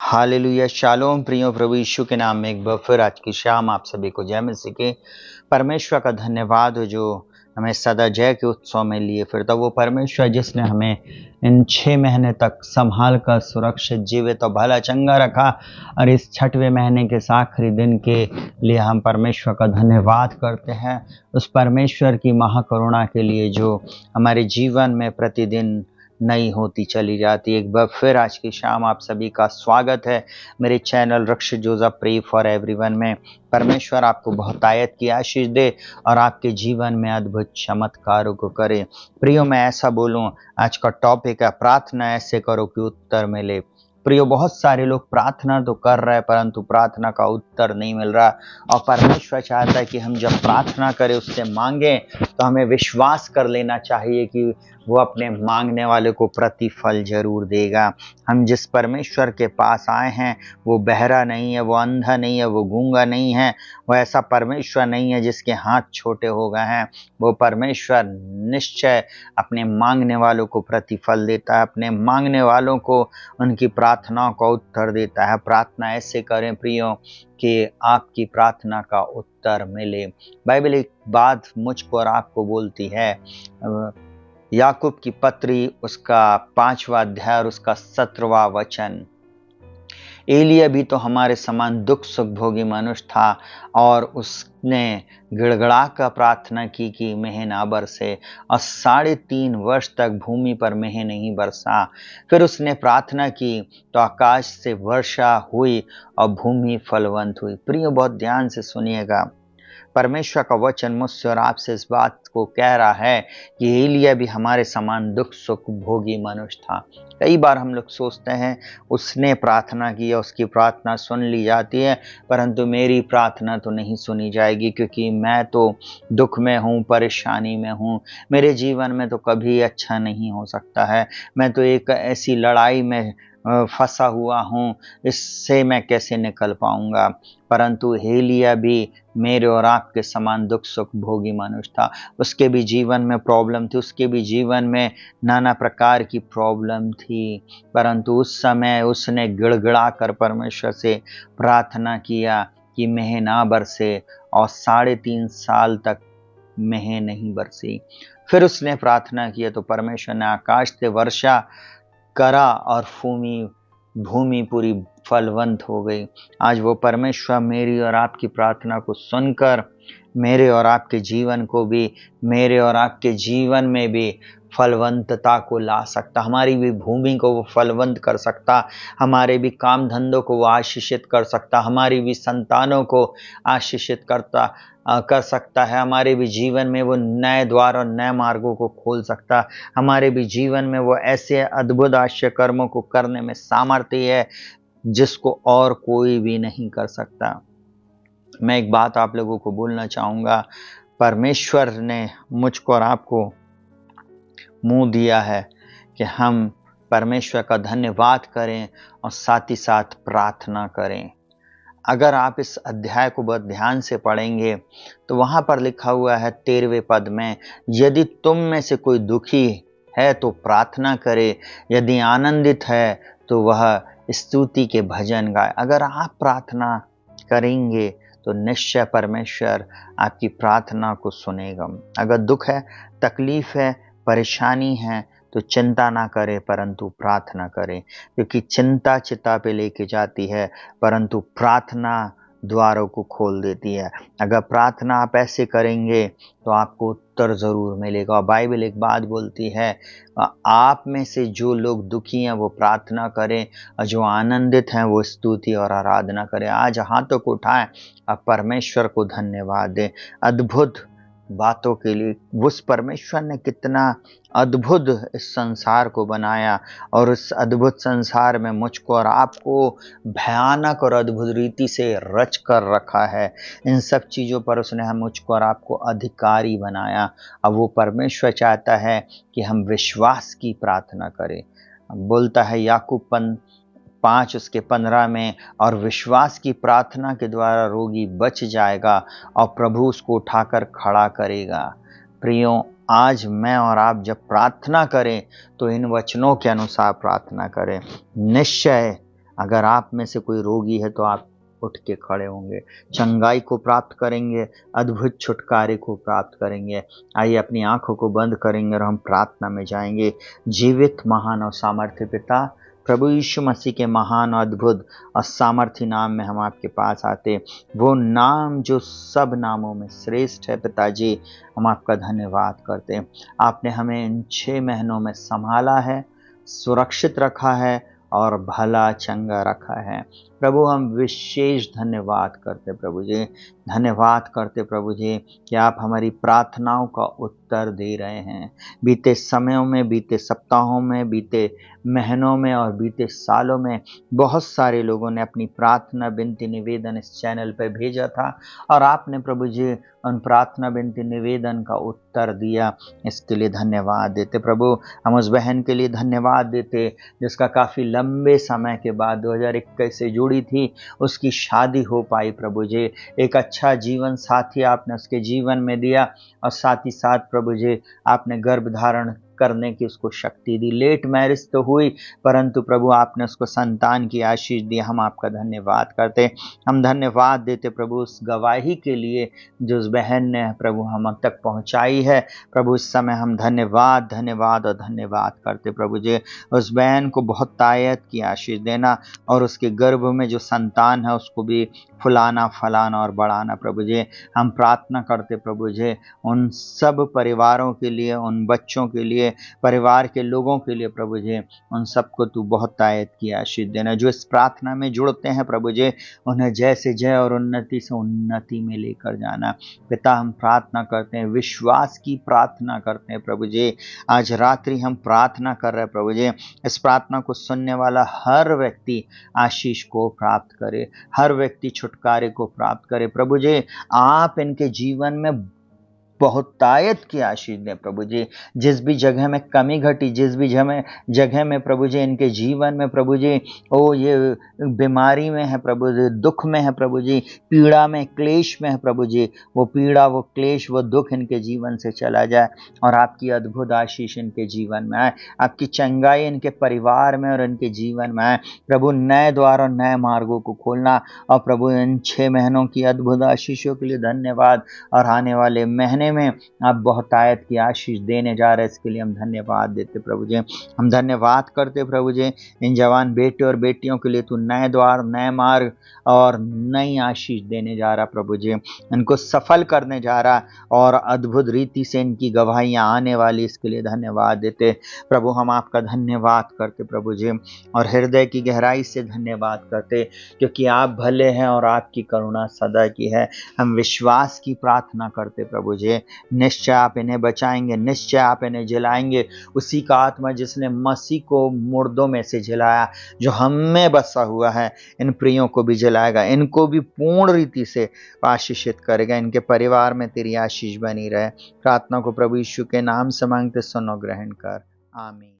Hallelujah shalom प्रियो प्रभु यीशु के नाम में एक बार फिर आज की शाम आप सभी को जय मसीह के। परमेश्वर का धन्यवाद हो जो हमें सदा जय के उत्सव में लिए फिरता। वो परमेश्वर जिसने हमें इन 6 महीने तक संभाल कर सुरक्षित जीवित और भला चंगा रखा, और इस 6वें महीने के आखिरी दिन के लिए हम परमेश्वर का धन्यवाद करते हैं। उस परमेश्वर की महाकरुणा के लिए जो हमारे जीवन में प्रतिदिन नई होती चली जाती। एक बार फिर आज की शाम आप सभी का स्वागत है मेरे channel Rakshit Joseph pray for everyone में। परमेश्वर आपको बहुत आयत की आशीष दे और आपके जीवन में अद्भुत चमत्कारों को करे। प्रियो, मैं ऐसा बोलूं, आज का टॉपिक है प्रार्थना ऐसे करो कि उत्तर मिले। प्रियो, बहुत सारे लोग प्रार्थना तो कर रहे हैं परंतु प्रार्थना का उत्तर नहीं मिल रहा, और परमेश्वर चाहता है कि हम जब प्रार्थना करें, उससे मांगे, तो हमें विश्वास कर लेना चाहिए कि वो अपने मांगने वाले को प्रतिफल जरूर देगा। हम जिस परमेश्वर के पास आए हैं वो बहरा नहीं है, वो अंधा नहीं है, वो गूंगा नहीं है, वो ऐसा परमेश्वर नहीं है जिसके हाथ छोटे हो गए हैं। वो परमेश्वर निश्चय अपने मांगने वालों को प्रतिफल देता है, अपने मांगने वालों को उनकी प्रार्थनाओं का उत्तर देता है। प्रार्थना ऐसे करें प्रियो कि आपकी प्रार्थना का उत्तर मिले। बाइबल एक बात मुझको और आपको बोलती है, याकूब की पत्री उसका 5वां अध्याय और उसका 17वां वचन। एलिया भी तो हमारे समान दुख सुख भोगी मनुष्य था, और उसने गिड़गड़ा कर प्रार्थना की कि मेह ना बरसे, और 3.5 वर्ष तक भूमि पर मेह नहीं बरसा। फिर उसने प्रार्थना की तो आकाश से वर्षा हुई और भूमि फलवंत हुई। प्रियो, बहुत ध्यान से सुनिएगा, परमेश्वर का वचन मुझसे और आपसे इस बात को कह रहा है कि एलिया भी हमारे समान दुख सुख भोगी मनुष्य था। कई बार हम लोग सोचते हैं उसने प्रार्थना की, उसकी प्रार्थना सुन ली जाती है, परंतु मेरी प्रार्थना तो नहीं सुनी जाएगी क्योंकि मैं तो दुख में हूँ, परेशानी में हूँ, मेरे जीवन में तो कभी अच्छा नहीं हो सकता है, मैं तो एक ऐसी लड़ाई में फंसा हुआ हूँ, इससे मैं कैसे निकल पाऊंगा। परंतु एलिया भी मेरे और आपके समान दुख सुख भोगी मनुष्य था। उसके भी जीवन में प्रॉब्लम थी, उसके भी जीवन में नाना प्रकार की प्रॉब्लम थी, परंतु उस समय उसने गिड़गिड़ा कर परमेश्वर से प्रार्थना किया कि मेह ना बरसे, और 3.5 साल तक मेह नहीं बरसी। फिर उसने प्रार्थना किया तो परमेश्वर ने आकाश से वर्षा करा और भूमि पूरी फलवंत हो गई। आज वो परमेश्वर मेरी और आपकी प्रार्थना को सुनकर मेरे और आपके जीवन को भी, मेरे और आपके जीवन में भी फलवंतता को ला सकता, हमारी भी भूमि को वो फलवंत कर सकता, हमारे भी काम धंधों को वो आशीषित कर सकता, हमारी भी संतानों को आशीषित कर सकता है, हमारे भी जीवन में वो नए द्वार और नए मार्गों को खोल सकता, हमारे भी जीवन में वो ऐसे अद्भुत आश्चर्य कर्मों को करने में सामर्थ्य है जिसको और कोई भी नहीं कर सकता। मैं एक बात आप लोगों को बोलना चाहूँगा, परमेश्वर ने मुझको और आपको मुँह दिया है कि हम परमेश्वर का धन्यवाद करें और साथ ही साथ प्रार्थना करें। अगर आप इस अध्याय को बहुत ध्यान से पढ़ेंगे तो वहाँ पर लिखा हुआ है 13वें पद में, यदि तुम में से कोई दुखी है तो प्रार्थना करे, यदि आनंदित है तो वह स्तुति के भजन गाए। अगर आप प्रार्थना करेंगे तो निश्चय परमेश्वर आपकी प्रार्थना को सुनेगा। अगर दुख है, तकलीफ है, परेशानी है तो चिंता ना करें परंतु प्रार्थना करें, क्योंकि चिंता चिता पे लेके जाती है परंतु प्रार्थना द्वारों को खोल देती है। अगर प्रार्थना आप ऐसे करेंगे तो आपको उत्तर जरूर मिलेगा। और बाइबल एक बात बोलती है, आप में से जो लोग दुखी हैं वो प्रार्थना करें, और जो आनंदित हैं वो स्तुति और आराधना करें। आज हाथों को उठाएं, अब परमेश्वर को धन्यवाद दें अद्भुत बातों के लिए। उस परमेश्वर ने कितना अद्भुत इस संसार को बनाया, और उस अद्भुत संसार में मुझको और आपको भयानक और अद्भुत रीति से रच कर रखा है। इन सब चीज़ों पर उसने मुझको और आपको अधिकारी बनाया। अब वो परमेश्वर चाहता है कि हम विश्वास की प्रार्थना करें। बोलता है याकूब 5 उसके 15 में, और विश्वास की प्रार्थना के द्वारा रोगी बच जाएगा और प्रभु उसको उठाकर खड़ा करेगा। प्रियो, आज मैं और आप जब प्रार्थना करें तो इन वचनों के अनुसार प्रार्थना करें। निश्चय अगर आप में से कोई रोगी है तो आप उठ के खड़े होंगे, चंगाई को प्राप्त करेंगे, अद्भुत छुटकारे को प्राप्त करेंगे। आइए अपनी आंखों को बंद करेंगे और हम प्रार्थना में जाएंगे। जीवित, महान और सामर्थ्य पिता, प्रभु यीशु मसीह के महान और अद्भुत और सामर्थ्य नाम में हम आपके पास आते, वो नाम जो सब नामों में श्रेष्ठ है पिताजी, हम आपका धन्यवाद करते। आपने हमें इन 6 महीनों में संभाला है, सुरक्षित रखा है और भला चंगा रखा है। प्रभु हम विशेष धन्यवाद करते प्रभु जी, धन्यवाद करते प्रभु जी कि आप हमारी प्रार्थनाओं का उत्तर दे रहे हैं। बीते समयों में, बीते सप्ताहों में, बीते महीनों में और बीते सालों में बहुत सारे लोगों ने अपनी प्रार्थना, विनती, निवेदन इस चैनल पर भेजा था और आपने प्रभु जी उन प्रार्थना, विनती, निवेदन का उत्तर दिया। इसके लिए धन्यवाद देते प्रभु। हम उस बहन के लिए धन्यवाद देते जिसका काफ़ी लंबे समय के बाद 2021 से जुड़ी थी, उसकी शादी हो पाई प्रभु जी। एक अच्छा जीवन साथी आपने उसके जीवन में दिया और साथ ही साथ प्रभु जी आपने गर्भ धारण करने की उसको शक्ति दी। लेट मैरिज तो हुई परंतु प्रभु आपने उसको संतान की आशीष दी। हम आपका धन्यवाद करते, हम धन्यवाद देते प्रभु उस गवाही के लिए जो उस बहन ने प्रभु हम तक पहुंचाई है। प्रभु इस समय हम धन्यवाद धन्यवाद और धन्यवाद करते प्रभु जी। उस बहन को बहुत तायत की आशीष देना और उसके गर्भ में जो संतान है उसको भी फुलाना, फलाना और बढ़ाना प्रभु जी। हम प्रार्थना करते प्रभु जी उन सब परिवारों के लिए, उन बच्चों के लिए, परिवार के लोगों के लिए प्रभु जी, उन सबको तू बहुत तायत की आशीष देना। जो इस प्रार्थना में जुड़ते हैं प्रभु जी, उन्हें जय से जय और उन्नति से उन्नति में लेकर जाना। पिता हम प्रार्थना करते हैं, विश्वास की प्रार्थना करते हैं प्रभु जी। आज रात्रि हम प्रार्थना कर रहे हैं प्रभु जी, इस प्रार्थना को सुनने वाला हर व्यक्ति आशीष को प्राप्त करे, हर व्यक्ति छुटकारे को प्राप्त करे प्रभु जी। आप इनके जीवन में बहुतायत की आशीष दें प्रभु जी। जिस भी जगह में कमी घटी, जिस भी जगह में प्रभु जी इनके जीवन में प्रभु जी ओ ये बीमारी में है प्रभु जी, दुख में है प्रभु जी, पीड़ा में, क्लेश में है प्रभु जी, वो पीड़ा, वो क्लेश, वो दुख इनके जीवन से चला जाए और आपकी अद्भुत आशीष इनके जीवन में आए, आपकी चंगाई इनके परिवार में और इनके जीवन में आए प्रभु। नए द्वार और नए मार्गों को खोलना और प्रभु इन 6 महीनों की अद्भुत आशीषों के लिए धन्यवाद। और आने वाले महीने में आप बहुतायत की आशीष देने जा रहे हैं, इसके लिए हम धन्यवाद देते प्रभु जी। हम धन्यवाद करते प्रभु जी इन जवान बेटे और बेटियों के लिए तू नए द्वार, नए मार्ग और नई आशीष देने जा रहा प्रभु जी, इनको सफल करने जा रहा और अद्भुत रीति से इनकी गवाहियां आने वाली, इसके लिए धन्यवाद देते प्रभु। हम आपका धन्यवाद करते प्रभु जी और हृदय की गहराई से धन्यवाद करते क्योंकि आप भले हैं और आपकी करुणा सदा की है। हम विश्वास की प्रार्थना करते प्रभु जी, निश्चय आप इन्हें बचाएंगे, निश्चय आप इन्हें जिलाएंगे। उसी का आत्मा जिसने मसीह को मुर्दों में से जिलाया, जो हम में बसा हुआ है, इन प्रियों को भी जिलाएगा, इनको भी पूर्ण रीति से आशीषित करेगा। इनके परिवार में तेरी आशीष बनी रहे। प्रार्थना को प्रभु यीशु के नाम से मांगते, सुनो, ग्रहण कर, आमीन।